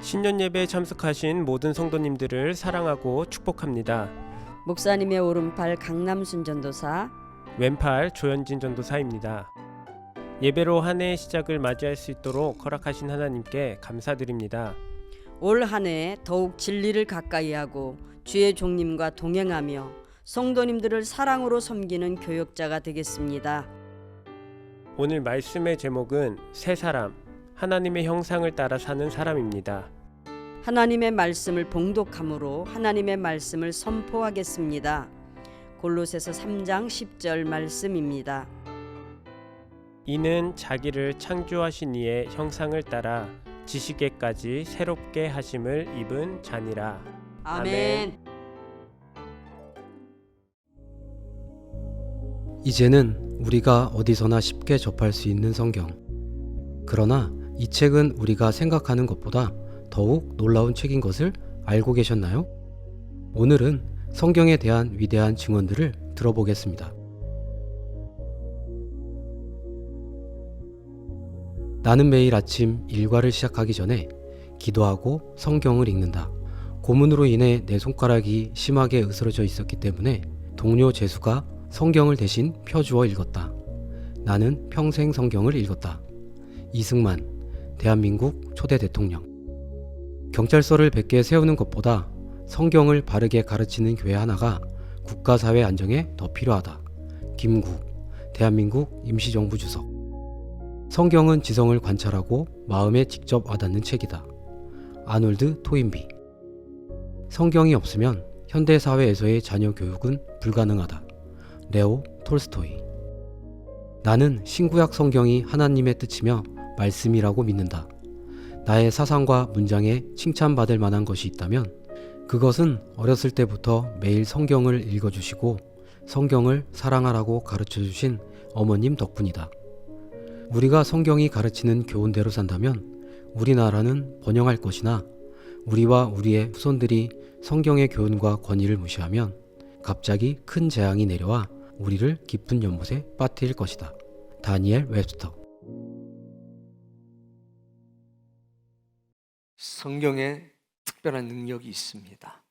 신년 예배에 참석하신 모든 성도님들을 사랑하고 축복합니다. 목사님의 오른팔 강남순 전도사, 왼팔 조현진 전도사입니다. 예배로 한 해의 시작을 맞이할 수 있도록 허락하신 하나님께 감사드립니다. 올 한 해 더욱 진리를 가까이 하고 주의 종님과 동행하며 성도님들을 사랑으로 섬기는 교역자가 되겠습니다. 오늘 말씀의 제목은 새 사람, 하나님의 형상을 따라 사는 사람입니다. 하나님의 말씀을 봉독함으로 하나님의 말씀을 선포하겠습니다. 골로새서 3장 10절 말씀입니다. 이는 자기를 창조하신 이의 형상을 따라 지식에까지 새롭게 하심을 입은 자니라. 아멘. 이제는 우리가 어디서나 쉽게 접할 수 있는 성경. 그러나 이 책은 우리가 생각하는 것보다 더욱 놀라운 책인 것을 알고 계셨나요? 오늘은 성경에 대한 위대한 증언들을 들어보겠습니다. 나는 매일 아침 일과를 시작하기 전에 기도하고 성경을 읽는다. 고문으로 인해 내 손가락이 심하게 으스러져 있었기 때문에 동료 재수가 성경을 대신 펴주어 읽었다. 나는 평생 성경을 읽었다. 이승만, 대한민국 초대 대통령. 경찰서를 100개 세우는 것보다 성경을 바르게 가르치는 교회 하나가 국가사회 안정에 더 필요하다. 김국, 대한민국 임시정부 주석. 성경은 지성을 관찰하고 마음에 직접 와닿는 책이다. 아놀드 토인비. 성경이 없으면 현대사회에서의 자녀 교육은 불가능하다. 레오 톨스토이. 나는 신구약 성경이 하나님의 뜻이며 말씀이라고 믿는다. 나의 사상과 문장에 칭찬받을 만한 것이 있다면 그것은 어렸을 때부터 매일 성경을 읽어주시고 성경을 사랑하라고 가르쳐주신 어머님 덕분이다. 우리가 성경이 가르치는 교훈대로 산다면 우리나라는 번영할 것이나 우리와 우리의 후손들이 성경의 교훈과 권위를 무시하면 갑자기 큰 재앙이 내려와 우리를 깊은 연못에 빠뜨릴 것이다. 다니엘 웹스터. 성경에 특별한 능력이 있습니다.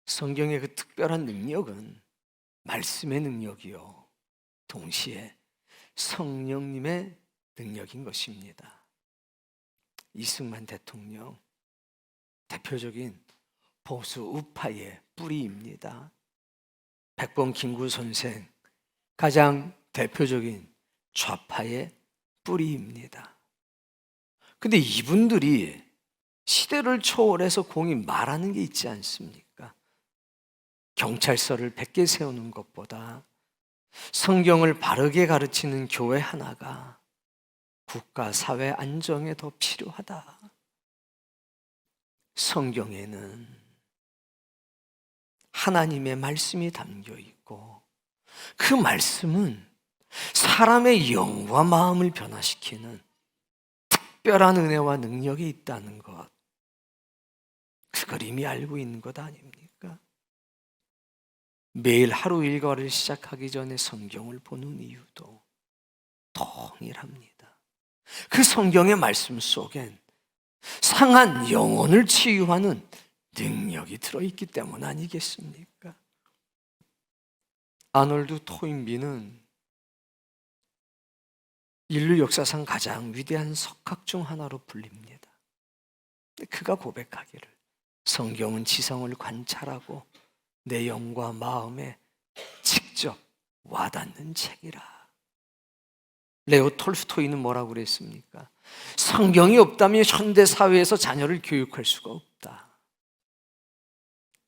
성경의 그 특별한 능력은 말씀의 능력이요, 동시에 성령님의 능력인 것입니다. 이승만 대통령, 대표적인 보수 우파의 뿌리입니다. 백범 김구 선생, 가장 대표적인 좌파의 뿌리입니다. 근데 이분들이 시대를 초월해서 공히 말하는 게 있지 않습니까? 경찰서를 100개 세우는 것보다 성경을 바르게 가르치는 교회 하나가 국가 사회 안정에 더 필요하다. 성경에는 하나님의 말씀이 담겨 있고 그 말씀은 사람의 영과 마음을 변화시키는 특별한 은혜와 능력이 있다는 것, 그걸 이미 알고 있는 것 아닙니까? 매일 하루 일과를 시작하기 전에 성경을 보는 이유도 동일합니다. 그 성경의 말씀 속엔 상한 영혼을 치유하는 능력이 들어있기 때문 아니겠습니까? 아놀드 토인비는 인류 역사상 가장 위대한 석학 중 하나로 불립니다. 그가 고백하기를 성경은 지성을 관찰하고 내 영과 마음에 직접 와닿는 책이라. 레오 톨스토이는 뭐라고 그랬습니까? 성경이 없다면 현대사회에서 자녀를 교육할 수가 없다.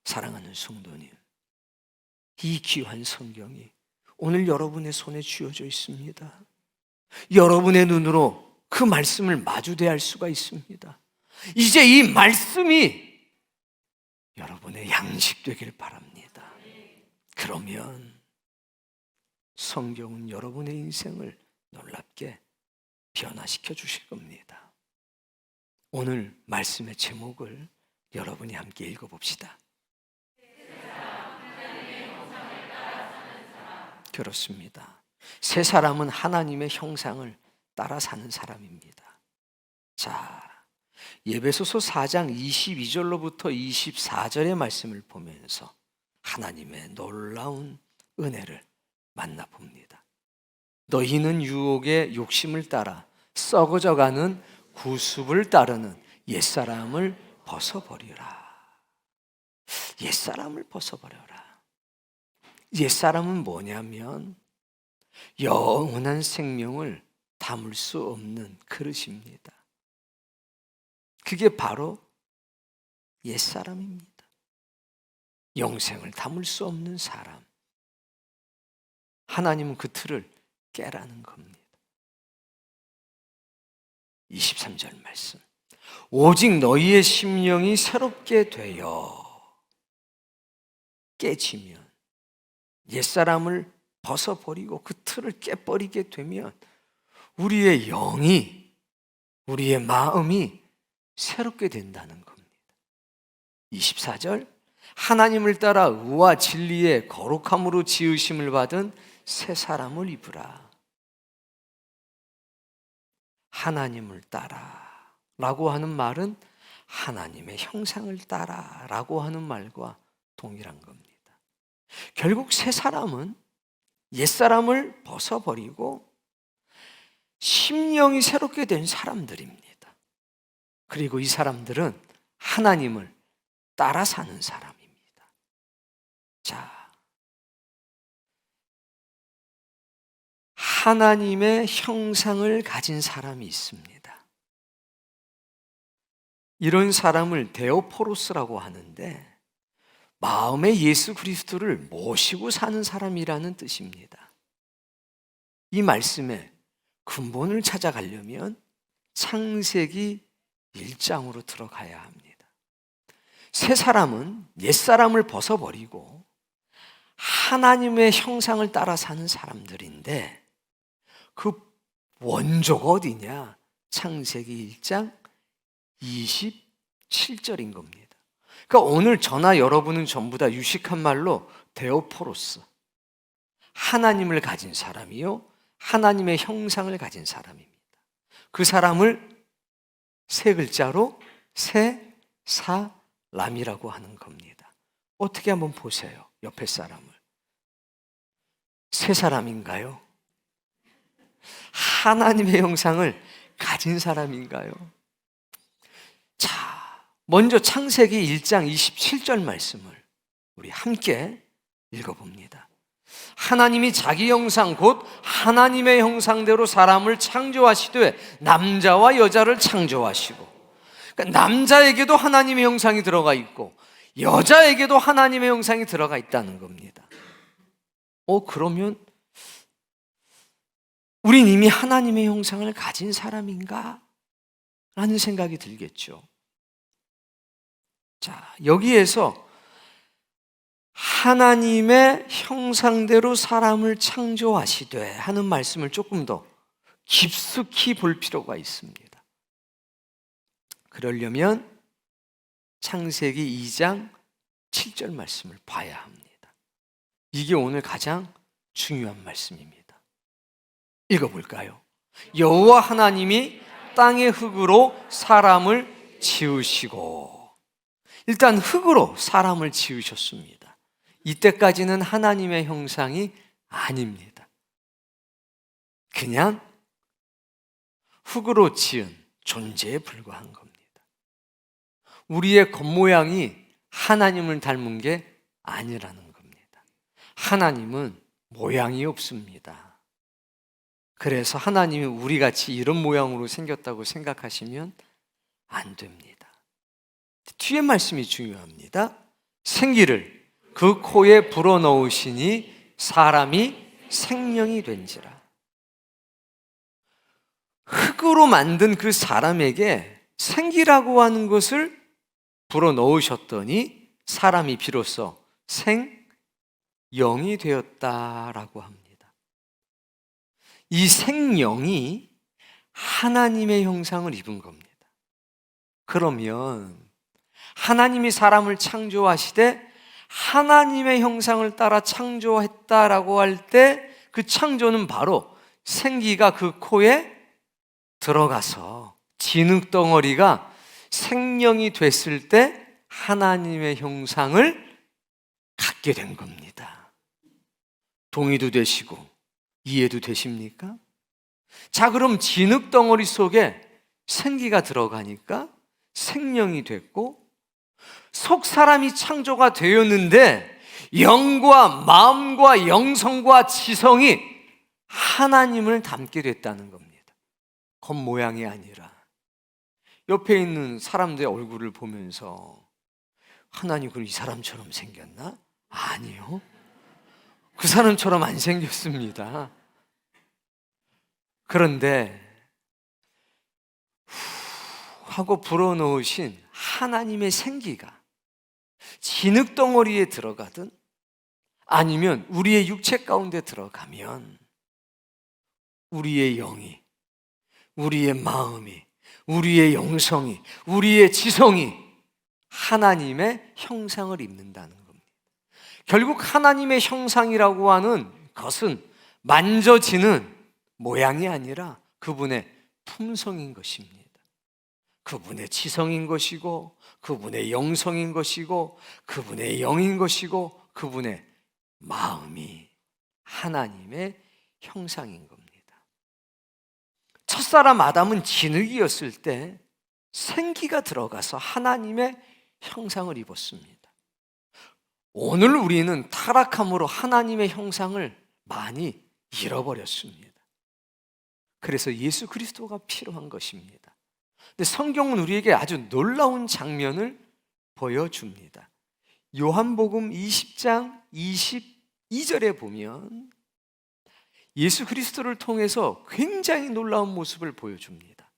사랑하는 성도님, 이 귀한 성경이 오늘 여러분의 손에 쥐어져 있습니다. 여러분의 눈으로 그 말씀을 마주대할 수가 있습니다. 이제 이 말씀이 여러분의 양식 되길 바랍니다. 그러면 성경은 여러분의 인생을 놀랍게 변화시켜 주실 겁니다. 오늘 말씀의 제목을 여러분이 함께 읽어봅시다. 그렇습니다. 새 사람은 하나님의 형상을 따라 사는 사람입니다. 자, 에베소서 4장 22절로부터 24절의 말씀을 보면서 하나님의 놀라운 은혜를 만나봅니다. 너희는 유혹의 욕심을 따라 썩어져가는 구습을 따르는 옛사람을 벗어버리라. 옛사람을 벗어버려라. 옛사람은 뭐냐면 영원한 생명을 담을 수 없는 그릇입니다. 그게 바로 옛사람입니다. 영생을 담을 수 없는 사람. 하나님은 그 틀을 깨라는 겁니다. 23절 말씀. 오직 너희의 심령이 새롭게 되어 깨지면, 옛사람을 벗어버리고 그 틀을 깨버리게 되면 우리의 영이, 우리의 마음이 새롭게 된다는 겁니다. 24절. 하나님을 따라 의와 진리의 거룩함으로 지으심을 받은 새 사람을 입으라. 하나님을 따라 라고 하는 말은 하나님의 형상을 따라 라고 하는 말과 동일한 겁니다. 결국 새 사람은 옛사람을 벗어버리고 심령이 새롭게 된 사람들입니다. 그리고 이 사람들은 하나님을 따라 사는 사람입니다. 자, 하나님의 형상을 가진 사람이 있습니다. 이런 사람을 데오포로스라고 하는데 마음의 예수 그리스도를 모시고 사는 사람이라는 뜻입니다. 이 말씀의 근본을 찾아가려면 창세기 1장으로 들어가야 합니다. 새 사람은 옛사람을 벗어버리고 하나님의 형상을 따라 사는 사람들인데 그 원조가 어디냐? 창세기 1장 27절인 겁니다. 그러니까 오늘 저나 여러분은 전부 다 유식한 말로 데오포로스, 하나님을 가진 사람이요, 하나님의 형상을 가진 사람입니다. 그 사람을 세 글자로 새 사람이라고 하는 겁니다. 어떻게 한번 보세요, 옆에 사람을. 새 사람인가요? 하나님의 형상을 가진 사람인가요? 자, 먼저 창세기 1장 27절 말씀을 우리 함께 읽어봅니다. 하나님이 자기 형상 곧 하나님의 형상대로 사람을 창조하시되 남자와 여자를 창조하시고, 그러니까 남자에게도 하나님의 형상이 들어가 있고 여자에게도 하나님의 형상이 들어가 있다는 겁니다. 그러면 우린 이미 하나님의 형상을 가진 사람인가? 라는 생각이 들겠죠. 자, 여기에서 하나님의 형상대로 사람을 창조하시되 하는 말씀을 조금 더 깊숙이 볼 필요가 있습니다. 그러려면 창세기 2장 7절 말씀을 봐야 합니다. 이게 오늘 가장 중요한 말씀입니다. 읽어볼까요? 여호와 하나님이 땅의 흙으로 사람을 지으시고, 일단 흙으로 사람을 지으셨습니다. 이때까지는 하나님의 형상이 아닙니다. 그냥 흙으로 지은 존재에 불과한 겁니다. 우리의 겉모양이 하나님을 닮은 게 아니라는 겁니다. 하나님은 모양이 없습니다. 그래서 하나님이 우리같이 이런 모양으로 생겼다고 생각하시면 안 됩니다. 뒤에 말씀이 중요합니다. 생기를 그 코에 불어넣으시니 사람이 생명이 된지라. 흙으로 만든 그 사람에게 생기라고 하는 것을 불어넣으셨더니 사람이 비로소 생영이 되었다라고 합니다. 이 생영이 하나님의 형상을 입은 겁니다. 그러면 하나님이 사람을 창조하시되 하나님의 형상을 따라 창조했다라고 할 때 그 창조는 바로 생기가 그 코에 들어가서 진흙덩어리가 생명이 됐을 때 하나님의 형상을 갖게 된 겁니다. 동의도 되시고 이해도 되십니까? 자, 그럼 진흙 덩어리 속에 생기가 들어가니까 생명이 됐고, 속 사람이 창조가 되었는데 영과 마음과 영성과 지성이 하나님을 닮게 됐다는 겁니다. 겉모양이 아니라. 옆에 있는 사람들의 얼굴을 보면서 하나님 그럼 이 사람처럼 생겼나? 아니요. 그 사람처럼 안 생겼습니다. 그런데 하고 불어넣으신 하나님의 생기가 진흙덩어리에 들어가든 아니면 우리의 육체 가운데 들어가면 우리의 영이, 우리의 마음이, 우리의 영성이, 우리의 지성이 하나님의 형상을 입는다는 겁니다. 결국 하나님의 형상이라고 하는 것은 만져지는 모양이 아니라 그분의 품성인 것입니다. 그분의 지성인 것이고, 그분의 영성인 것이고, 그분의 영인 것이고, 그분의 마음이 하나님의 형상인 겁니다. 첫사람 아담은 진흙이었을 때 생기가 들어가서 하나님의 형상을 입었습니다. 오늘 우리는 타락함으로 하나님의 형상을 많이 잃어버렸습니다. 그래서 예수 그리스도가 필요한 것입니다. 근데 성경은 우리에게 아주 놀라운 장면을 보여줍니다. 요한복음 20장 22절에 보면 예수 그리스도를 통해서 굉장히 놀라운 모습을 보여줍니다.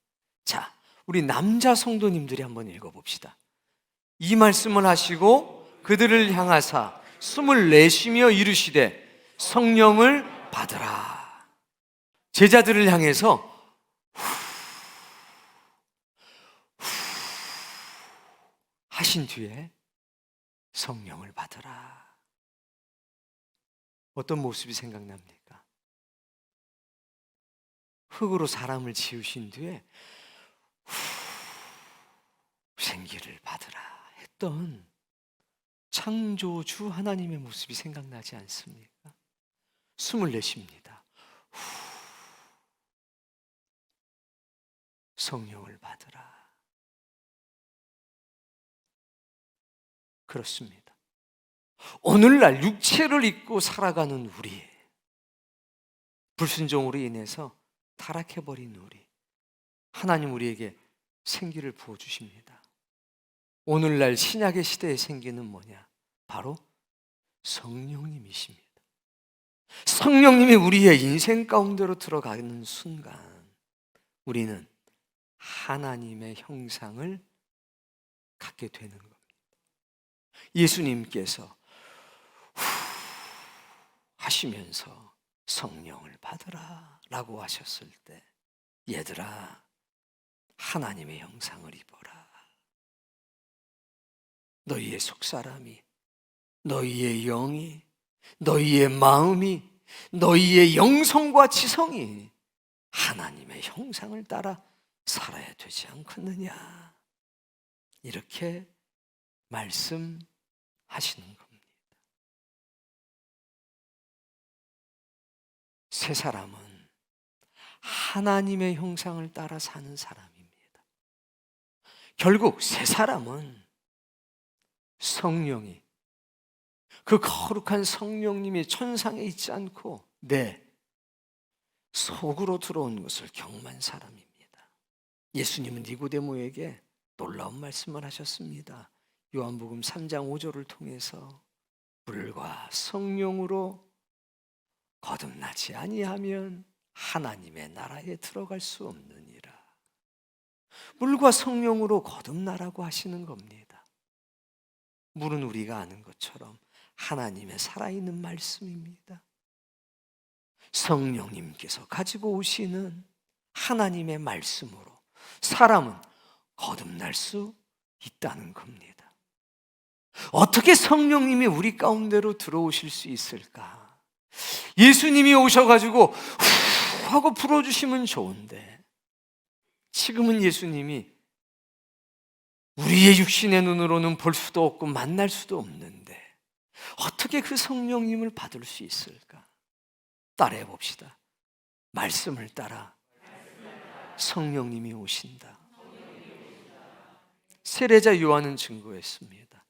자, 우리 남자 성도님들이 한번 읽어봅시다. 이 말씀을 하시고 그들을 향하사 숨을 내쉬며 이르시되 성령을 받으라. 제자들을 향해서 하신 뒤에 성령을 받으라. 어떤 모습이 생각납니까? 흙으로 사람을 지으신 뒤에 생기를 받으라 했던 창조주 하나님의 모습이 생각나지 않습니까? 숨을 내쉽니다. 성령을 받으라. 그렇습니다. 오늘날 육체를 입고 살아가는 우리, 불순종으로 인해서 타락해버린 우리, 하나님 우리에게 생기를 부어주십니다. 오늘날 신약의 시대의 생기는 뭐냐? 바로 성령님이십니다. 성령님이 우리의 인생 가운데로 들어가는 순간 우리는 하나님의 형상을 갖게 되는 겁니다. 예수님께서 하시면서 성령을 받으라 라고 하셨을 때, 얘들아 하나님의 형상을 입어라. 너희의 속사람이, 너희의 영이, 너희의 마음이, 너희의 영성과 지성이 하나님의 형상을 따라 살아야 되지 않겠느냐, 이렇게 말씀하시는 겁니다. 새 사람은 하나님의 형상을 따라 사는 사람입니다. 결국 새 사람은 성령이, 그 거룩한 성령님이 천상에 있지 않고 내 속으로 들어온 것을 경험한 사람입니다. 예수님은 니고데모에게 놀라운 말씀을 하셨습니다. 요한복음 3장 5절을 통해서 물과 성령으로 거듭나지 아니하면 하나님의 나라에 들어갈 수 없느니라. 물과 성령으로 거듭나라고 하시는 겁니다. 물은 우리가 아는 것처럼 하나님의 살아있는 말씀입니다. 성령님께서 가지고 오시는 하나님의 말씀으로 사람은 거듭날 수 있다는 겁니다. 어떻게 성령님이 우리 가운데로 들어오실 수 있을까? 예수님이 오셔가지고 후 하고 불어주시면 좋은데, 지금은 예수님이 우리의 육신의 눈으로는 볼 수도 없고 만날 수도 없는데 어떻게 그 성령님을 받을 수 있을까? 따라해 봅시다. 말씀을 따라 성령님이 오신다. 세례자 요한은 증거했습니다.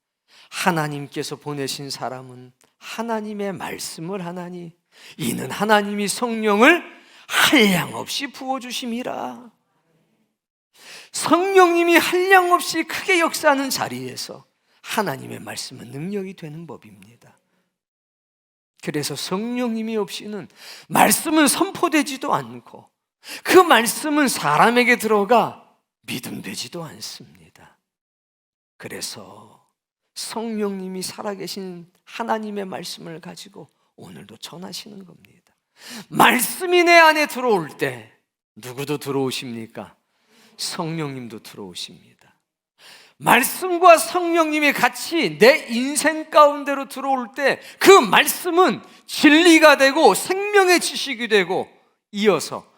하나님께서 보내신 사람은 하나님의 말씀을 하나니 이는 하나님이 성령을 한량없이 부어주심이라. 성령님이 한량없이 크게 역사하는 자리에서 하나님의 말씀은 능력이 되는 법입니다. 그래서 성령님이 없이는 말씀은 선포되지도 않고 그 말씀은 사람에게 들어가 믿음되지도 않습니다. 그래서 성령님이 살아계신 하나님의 말씀을 가지고 오늘도 전하시는 겁니다. 말씀이 내 안에 들어올 때 누구도 들어오십니까? 성령님도 들어오십니다. 말씀과 성령님이 같이 내 인생 가운데로 들어올 때 그 말씀은 진리가 되고 생명의 지식이 되고 이어서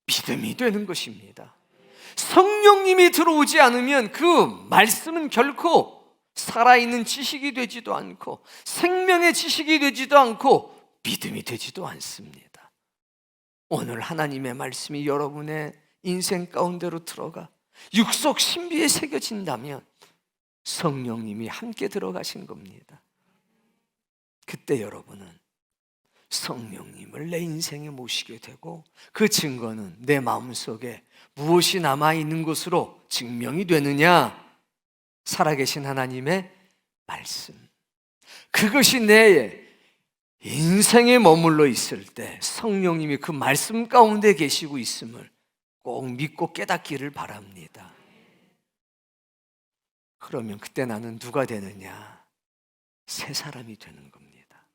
믿음이 되는 것입니다. 성령님이 들어오지 않으면 그 말씀은 결코 살아있는 지식이 되지도 않고 생명의 지식이 되지도 않고 믿음이 되지도 않습니다. 오늘 하나님의 말씀이 여러분의 인생 가운데로 들어가 육속 신비에 새겨진다면 성령님이 함께 들어가신 겁니다. 그때 여러분은 성령님을 내 인생에 모시게 되고 그 증거는 내 마음속에 무엇이 남아있는 것으로 증명이 되느냐? 살아계신 하나님의 말씀. 그것이 내 인생에 머물러 있을 때 성령님이 그 말씀 가운데 계시고 있음을 꼭 믿고 깨닫기를 바랍니다. 그러면 그때 나는 누가 되느냐? 새 사람이 되는 겁니다.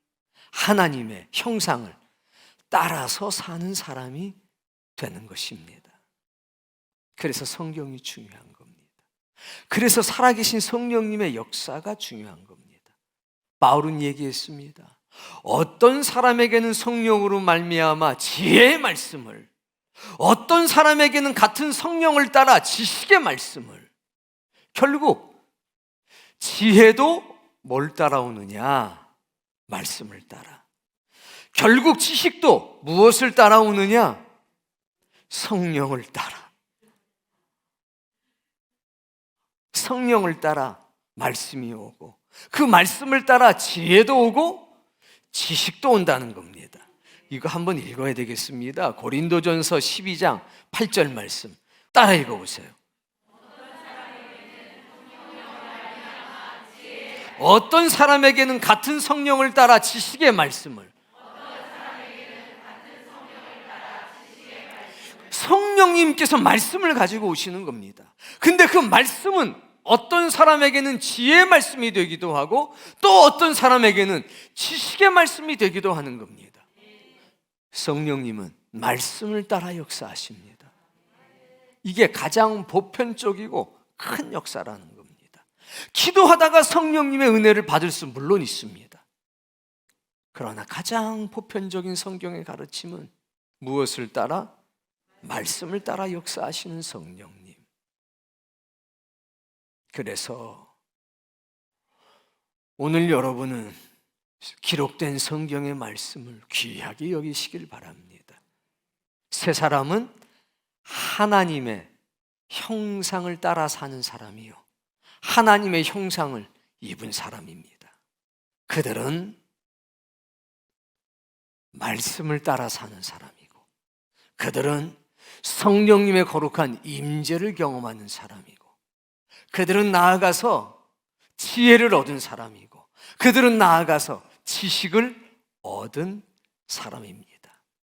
하나님의 형상을 따라서 사는 사람이 되는 것입니다. 그래서 성경이 중요한 겁니다. 그래서 살아계신 성령님의 역사가 중요한 겁니다. 바울은 얘기했습니다. 어떤 사람에게는 성령으로 말미암아 지혜의 말씀을, 어떤 사람에게는 같은 성령을 따라 지식의 말씀을. 결국 지혜도 뭘 따라오느냐? 말씀을 따라. 결국 지식도 무엇을 따라오느냐? 성령을 따라. 성령을 따라 말씀이 오고 그 말씀을 따라 지혜도 오고 지식도 온다는 겁니다. 이거 한번 읽어야 되겠습니다. 고린도전서 12장 8절 말씀 따라 읽어보세요. 어떤 사람에게는 같은 성령을 따라 지식의 말씀을, 성령님께서 말씀을 가지고 오시는 겁니다. 근데 그 말씀은 어떤 사람에게는 지혜의 말씀이 되기도 하고 또 어떤 사람에게는 지식의 말씀이 되기도 하는 겁니다. 성령님은 말씀을 따라 역사하십니다. 이게 가장 보편적이고 큰 역사라는 겁니다. 기도하다가 성령님의 은혜를 받을 수 물론 있습니다. 그러나 가장 보편적인 성경의 가르침은 무엇을 따라? 말씀을 따라 역사하시는 성령님. 그래서 오늘 여러분은 기록된 성경의 말씀을 귀하게 여기시길 바랍니다. 새 사람은 하나님의 형상을 따라 사는 사람이요, 하나님의 형상을 입은 사람입니다. 그들은 말씀을 따라 사는 사람이고 그들은 성령님의 거룩한 임재를 경험하는 사람이고 그들은 나아가서 지혜를 얻은 사람이고 그들은 나아가서 지식을 얻은 사람입니다.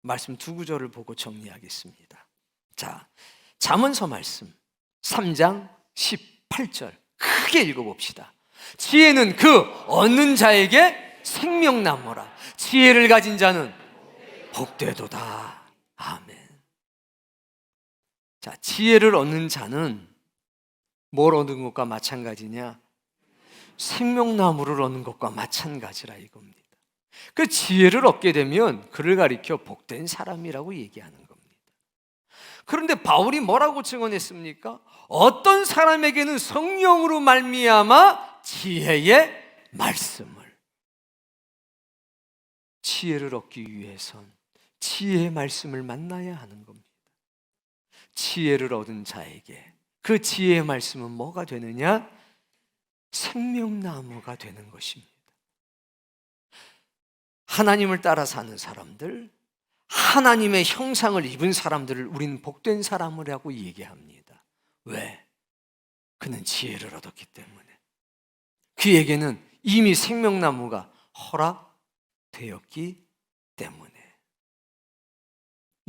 말씀 두 구절을 보고 정리하겠습니다. 자, 잠언서 말씀 3장 18절 크게 읽어봅시다. 지혜는 그 얻는 자에게 생명나무라. 지혜를 가진 자는 복되도다. 아멘. 자, 지혜를 얻는 자는 뭘 얻는 것과 마찬가지냐? 생명나무를 얻는 것과 마찬가지라 이겁니다. 그 지혜를 얻게 되면 그를 가리켜 복된 사람이라고 얘기하는 겁니다. 그런데 바울이 뭐라고 증언했습니까? 어떤 사람에게는 성령으로 말미암아 지혜의 말씀을. 지혜를 얻기 위해선 지혜의 말씀을 만나야 하는 겁니다. 지혜를 얻은 자에게 그 지혜의 말씀은 뭐가 되느냐? 생명나무가 되는 것입니다. 하나님을 따라 사는 사람들, 하나님의 형상을 입은 사람들을 우리는 복된 사람이라고 얘기합니다. 왜? 그는 지혜를 얻었기 때문에. 그에게는 이미 생명나무가 허락되었기 때문에.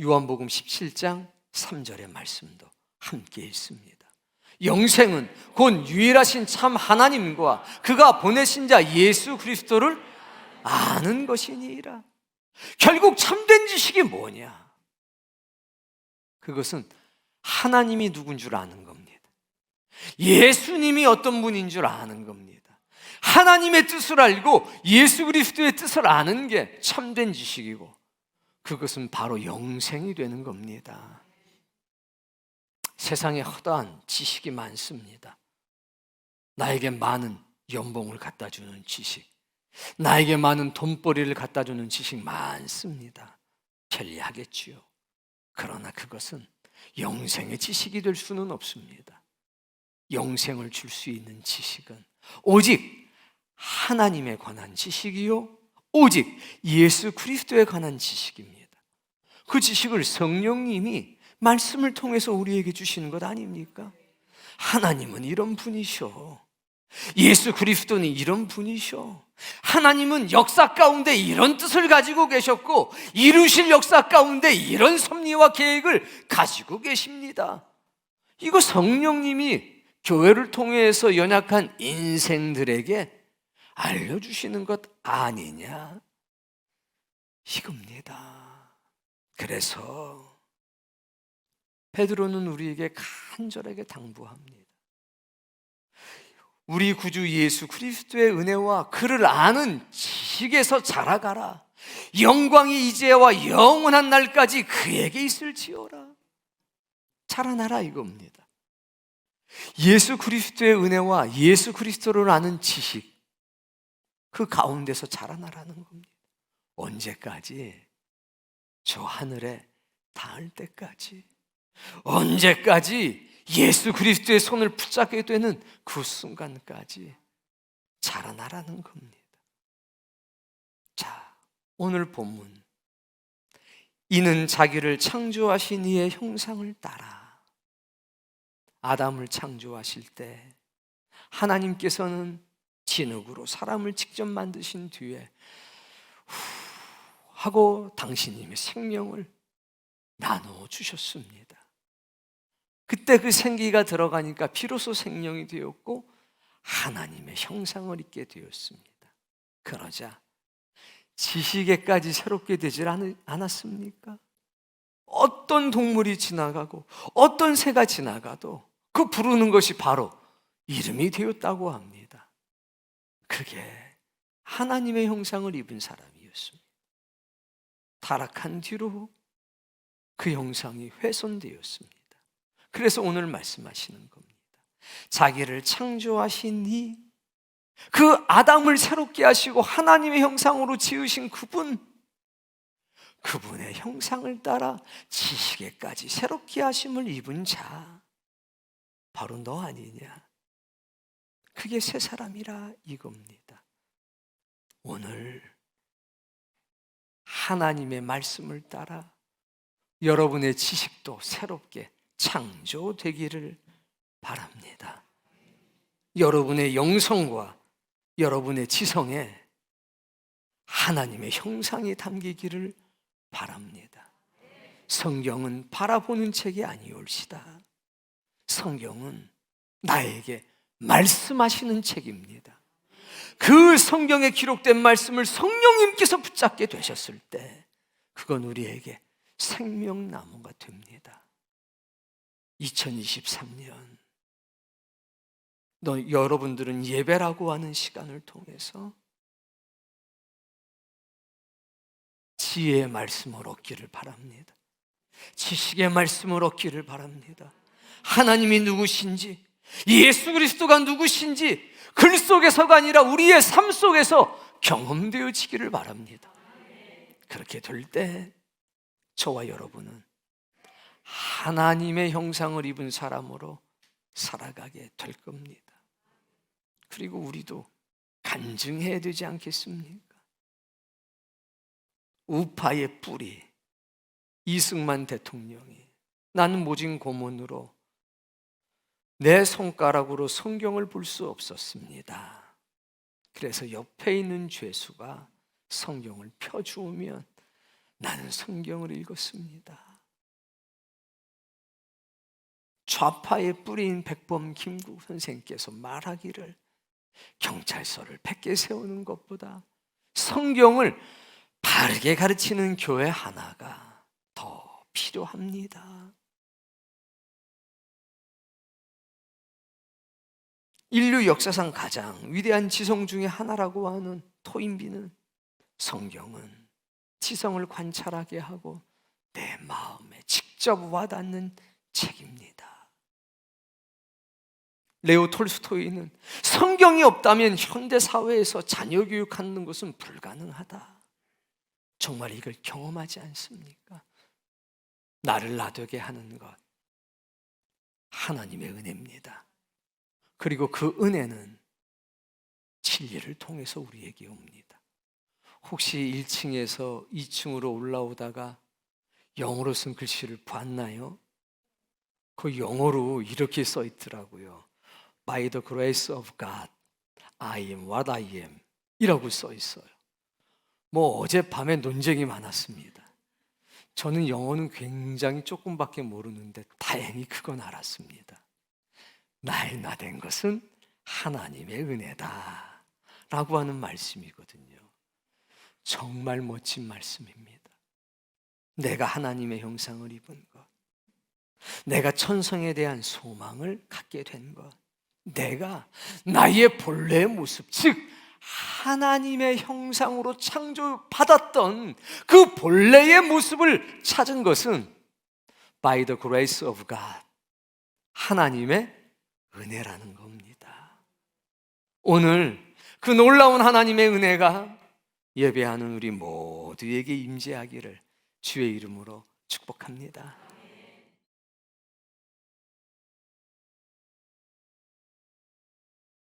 요한복음 17장 3절의 말씀도 함께 있습니다. 영생은 곧 유일하신 참 하나님과 그가 보내신 자 예수 그리스도를 아는 것이니라. 결국 참된 지식이 뭐냐? 그것은 하나님이 누군 줄 아는 겁니다. 예수님이 어떤 분인 줄 아는 겁니다. 하나님의 뜻을 알고 예수 그리스도의 뜻을 아는 게 참된 지식이고, 그것은 바로 영생이 되는 겁니다. 세상에 허다한 지식이 많습니다. 나에게 많은 연봉을 갖다 주는 지식, 나에게 많은 돈벌이를 갖다 주는 지식 많습니다. 편리하겠지요. 그러나 그것은 영생의 지식이 될 수는 없습니다. 영생을 줄 수 있는 지식은 오직 하나님에 관한 지식이요, 오직 예수 그리스도에 관한 지식입니다. 그 지식을 성령님이 말씀을 통해서 우리에게 주시는 것 아닙니까? 하나님은 이런 분이셔. 예수 그리스도는 이런 분이셔. 하나님은 역사 가운데 이런 뜻을 가지고 계셨고, 이루실 역사 가운데 이런 섭리와 계획을 가지고 계십니다. 이거 성령님이 교회를 통해서 연약한 인생들에게 알려주시는 것 아니냐, 이겁니다. 그래서 베드로는 우리에게 간절하게 당부합니다. 우리 구주 예수 그리스도의 은혜와 그를 아는 지식에서 자라가라. 영광이 이제와 영원한 날까지 그에게 있을지어라. 자라나라 이겁니다. 예수 그리스도의 은혜와 예수 그리스도를 아는 지식, 그 가운데서 자라나라는 겁니다. 언제까지? 저 하늘에 닿을 때까지. 언제까지? 예수 그리스도의 손을 붙잡게 되는 그 순간까지 자라나라는 겁니다. 자, 오늘 본문, 이는 자기를 창조하신 이의 형상을 따라. 아담을 창조하실 때 하나님께서는 진흙으로 사람을 직접 만드신 뒤에 하고 당신님의 생명을 나누어 주셨습니다. 그때 그 생기가 들어가니까 비로소 생명이 되었고 하나님의 형상을 입게 되었습니다. 그러자 지식에까지 새롭게 되질 않았습니까? 어떤 동물이 지나가고 어떤 새가 지나가도 그 부르는 것이 바로 이름이 되었다고 합니다. 그게 하나님의 형상을 입은 사람이었습니다. 타락한 뒤로 그 형상이 훼손되었습니다. 그래서 오늘 말씀하시는 겁니다. 자기를 창조하신 이, 그 아담을 새롭게 하시고 하나님의 형상으로 지으신 그분의 형상을 따라 지식에까지 새롭게 하심을 입은 자, 바로 너 아니냐? 그게 새 사람이라 이겁니다. 오늘 하나님의 말씀을 따라 여러분의 지식도 새롭게 창조되기를 바랍니다. 여러분의 영성과 여러분의 지성에 하나님의 형상이 담기기를 바랍니다. 성경은 바라보는 책이 아니올시다. 성경은 나에게 말씀하시는 책입니다. 그 성경에 기록된 말씀을 성령님께서 붙잡게 되셨을 때 그건 우리에게 생명나무가 됩니다. 2023년 여러분들은 예배라고 하는 시간을 통해서 지혜의 말씀을 얻기를 바랍니다. 지식의 말씀을 얻기를 바랍니다. 하나님이 누구신지, 예수 그리스도가 누구신지 글 속에서가 아니라 우리의 삶 속에서 경험되어지기를 바랍니다. 그렇게 될 때 저와 여러분은 하나님의 형상을 입은 사람으로 살아가게 될 겁니다. 그리고 우리도 간증해야 되지 않겠습니까? 우파의 뿌리 이승만 대통령이 나는 모진 고문으로 내 손가락으로 성경을 볼 수 없었습니다. 그래서 옆에 있는 죄수가 성경을 펴주우면 나는 성경을 읽었습니다. 좌파의 뿌리인 백범 김국 선생께서 말하기를 경찰서를 100개 세우는 것보다 성경을 바르게 가르치는 교회 하나가 더 필요합니다. 인류 역사상 가장 위대한 지성 중에 하나라고 하는 토인비는 성경은 지성을 관찰하게 하고 내 마음에 직접 와닿는 책입니다. 레오 톨스토이는 성경이 없다면 현대 사회에서 자녀 교육하는 것은 불가능하다. 정말 이걸 경험하지 않습니까? 나를 놔두게 하는 것 하나님의 은혜입니다. 그리고 그 은혜는 진리를 통해서 우리에게 옵니다. 혹시 1층에서 2층으로 올라오다가 영어로 쓴 글씨를 봤나요? 그 영어로 이렇게 써 있더라고요. By the grace of God, I am what I am 이라고 써 있어요. 뭐 어젯밤에 논쟁이 많았습니다. 저는 영어는 굉장히 조금밖에 모르는데 다행히 그건 알았습니다. 나의 나된 것은 하나님의 은혜다 라고 하는 말씀이거든요. 정말 멋진 말씀입니다. 내가 하나님의 형상을 입은 것, 내가 천성에 대한 소망을 갖게 된 것, 내가 나의 본래의 모습, 즉 하나님의 형상으로 창조받았던 그 본래의 모습을 찾은 것은 by the grace of God, 하나님의 은혜라는 겁니다. 오늘 그 놀라운 하나님의 은혜가 예배하는 우리 모두에게 임재하기를 주의 이름으로 축복합니다.